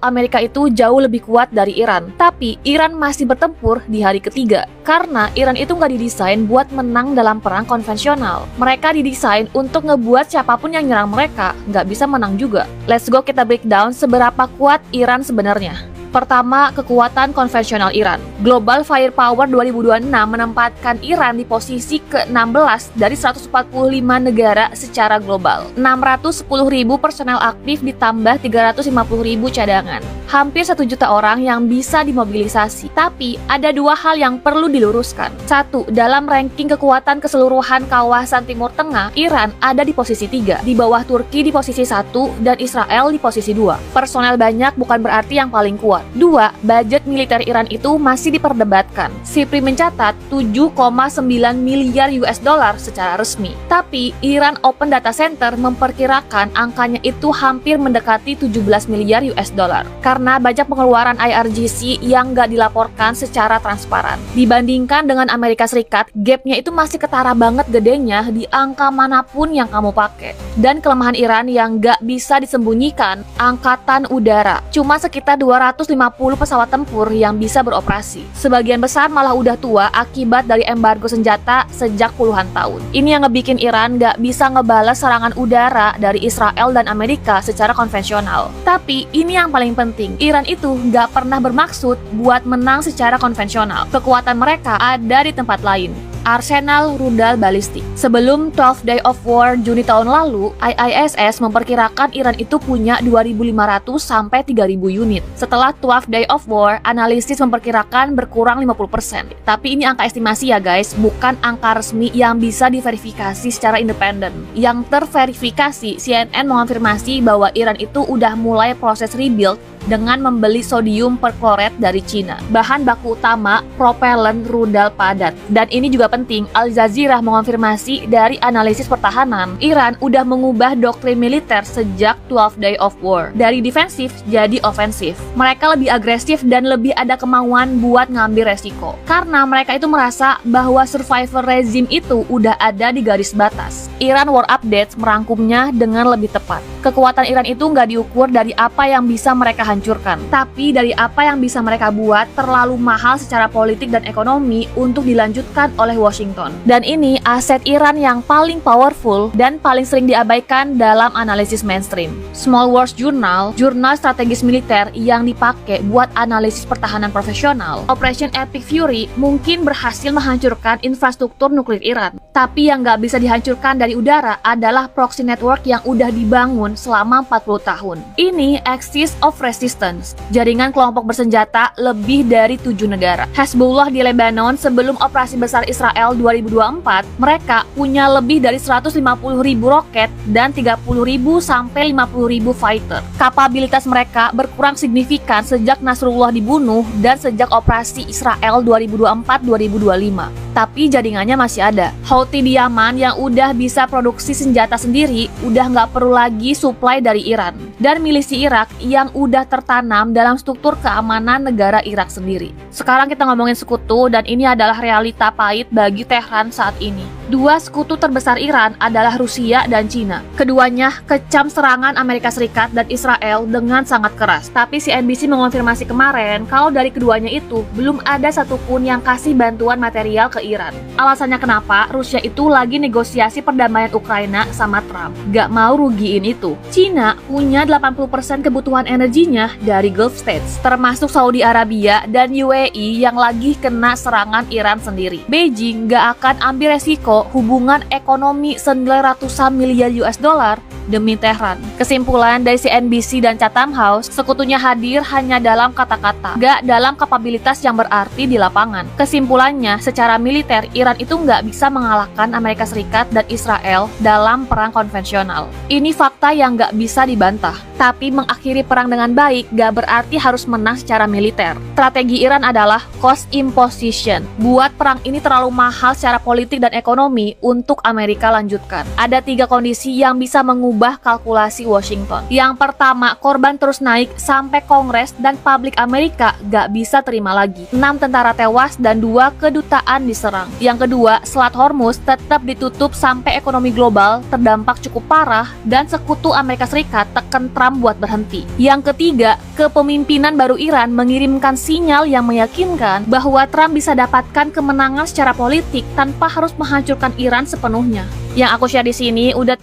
Amerika itu jauh lebih kuat dari Iran. Tapi Iran masih bertempur di hari ketiga. Karena Iran itu nggak didesain buat menang dalam perang konvensional. Mereka didesain untuk ngebuat siapapun yang nyerang mereka nggak bisa menang juga. Let's go kita breakdown seberapa kuat Iran sebenarnya. Pertama, kekuatan konvensional Iran. Global Firepower 2026 menempatkan Iran di posisi ke-16 dari 145 negara secara global. 610.000 personel aktif ditambah 350.000 cadangan. Hampir 1 juta orang yang bisa dimobilisasi. Tapi, ada 2 hal yang perlu diluruskan. 1. Dalam ranking kekuatan keseluruhan kawasan Timur Tengah, Iran ada di posisi 3, di bawah Turki di posisi 1, dan Israel di posisi 2. Personel banyak bukan berarti yang paling kuat. 2. Budget militer Iran itu masih diperdebatkan. SIPRI mencatat 7,9 miliar US dollar secara resmi. Tapi, Iran Open Data Center memperkirakan angkanya itu hampir mendekati 17 miliar US dollar. Karena banyak pengeluaran IRGC yang nggak dilaporkan secara transparan. Dibandingkan dengan Amerika Serikat, gapnya itu masih ketara banget gedenya di angka manapun yang kamu pakai. Dan kelemahan Iran yang nggak bisa disembunyikan, angkatan udara. Cuma sekitar 250 pesawat tempur yang bisa beroperasi. Sebagian besar malah udah tua akibat dari embargo senjata sejak puluhan tahun. Ini yang ngebikin Iran nggak bisa ngebalas serangan udara dari Israel dan Amerika secara konvensional. Tapi ini yang paling penting, Iran itu nggak pernah bermaksud buat menang secara konvensional. Kekuatan mereka ada di tempat lain. Arsenal rudal balistik. Sebelum 12 Day of War Juni tahun lalu, IISS memperkirakan Iran itu punya 2.500 sampai 3.000 unit. Setelah 12 Day of War, analisis memperkirakan berkurang 50%. Tapi ini angka estimasi ya guys, bukan angka resmi yang bisa diverifikasi secara independen. Yang terverifikasi, CNN mengonfirmasi bahwa Iran itu udah mulai proses rebuild dengan membeli sodium perklorat dari Cina, bahan baku utama propellen rudal padat. Dan ini juga penting, Al Jazeera mengonfirmasi dari analisis pertahanan, Iran udah mengubah doktrin militer sejak 12 Day of War, dari defensif jadi ofensif. Mereka lebih agresif dan lebih ada kemauan buat ngambil resiko, karena mereka itu merasa bahwa survivor rezim itu udah ada di garis batas. Iran War Update merangkumnya dengan lebih tepat. Kekuatan Iran itu nggak diukur dari apa yang bisa mereka hancurkan, tapi dari apa yang bisa mereka buat terlalu mahal secara politik dan ekonomi untuk dilanjutkan oleh Washington. Dan ini aset Iran yang paling powerful dan paling sering diabaikan dalam analisis mainstream. Small Wars Journal, jurnal strategis militer yang dipakai buat analisis pertahanan profesional, Operation Epic Fury mungkin berhasil menghancurkan infrastruktur nuklir Iran. Tapi yang nggak bisa dihancurkan dari udara adalah proxy network yang udah dibangun selama 40 tahun. Ini Axis of Resistance, jaringan kelompok bersenjata lebih dari 7 negara. Hezbollah di Lebanon sebelum operasi besar Israel 2024, mereka punya lebih dari 150.000 roket dan 30.000 sampai 50.000 fighter. Kapabilitas mereka berkurang signifikan sejak Nasrullah dibunuh dan sejak operasi Israel 2024-2025. Tapi jaringannya masih ada. Houthi di Yaman yang udah bisa produksi senjata sendiri udah nggak perlu lagi suplai dari Iran. Dan milisi Irak yang udah tertanam dalam struktur keamanan negara Irak sendiri. Sekarang kita ngomongin sekutu, dan ini adalah realita pahit bagi Tehran saat ini. 2 sekutu terbesar Iran adalah Rusia dan Cina. Keduanya kecam serangan Amerika Serikat dan Israel dengan sangat keras. Tapi CNBC mengonfirmasi kemarin kalau dari keduanya itu belum ada satupun yang kasih bantuan material ke Iran. Alasannya kenapa? Rusia itu lagi negosiasi perdamaian Ukraina sama Trump. Gak mau rugiin itu. Cina punya 80% kebutuhan energinya dari Gulf States, termasuk Saudi Arabia dan UAE yang lagi kena serangan Iran sendiri. Beijing gak akan ambil resiko hubungan ekonomi senilai ratusan miliar US dollar demi Tehran. Kesimpulan dari CNBC dan Chatham House, sekutunya hadir hanya dalam kata-kata, gak dalam kapabilitas yang berarti di lapangan. Kesimpulannya, secara militer, Iran itu nggak bisa mengalahkan Amerika Serikat dan Israel dalam perang konvensional. Ini fakta yang nggak bisa dibantah. Tapi mengakhiri perang dengan baik gak berarti harus menang secara militer. Strategi Iran adalah cost imposition. Buat perang ini terlalu mahal secara politik dan ekonomi untuk Amerika lanjutkan. Ada 3 kondisi yang bisa mengubah mengubah kalkulasi Washington. Yang pertama, korban terus naik sampai Kongres dan publik Amerika gak bisa terima lagi. 6 tentara tewas dan 2 kedutaan diserang. Yang kedua, Selat Hormuz tetap ditutup sampai ekonomi global terdampak cukup parah dan sekutu Amerika Serikat tekan Trump buat berhenti. Yang ketiga, kepemimpinan baru Iran mengirimkan sinyal yang meyakinkan bahwa Trump bisa dapatkan kemenangan secara politik tanpa harus menghancurkan Iran sepenuhnya. Yang aku share di sini udah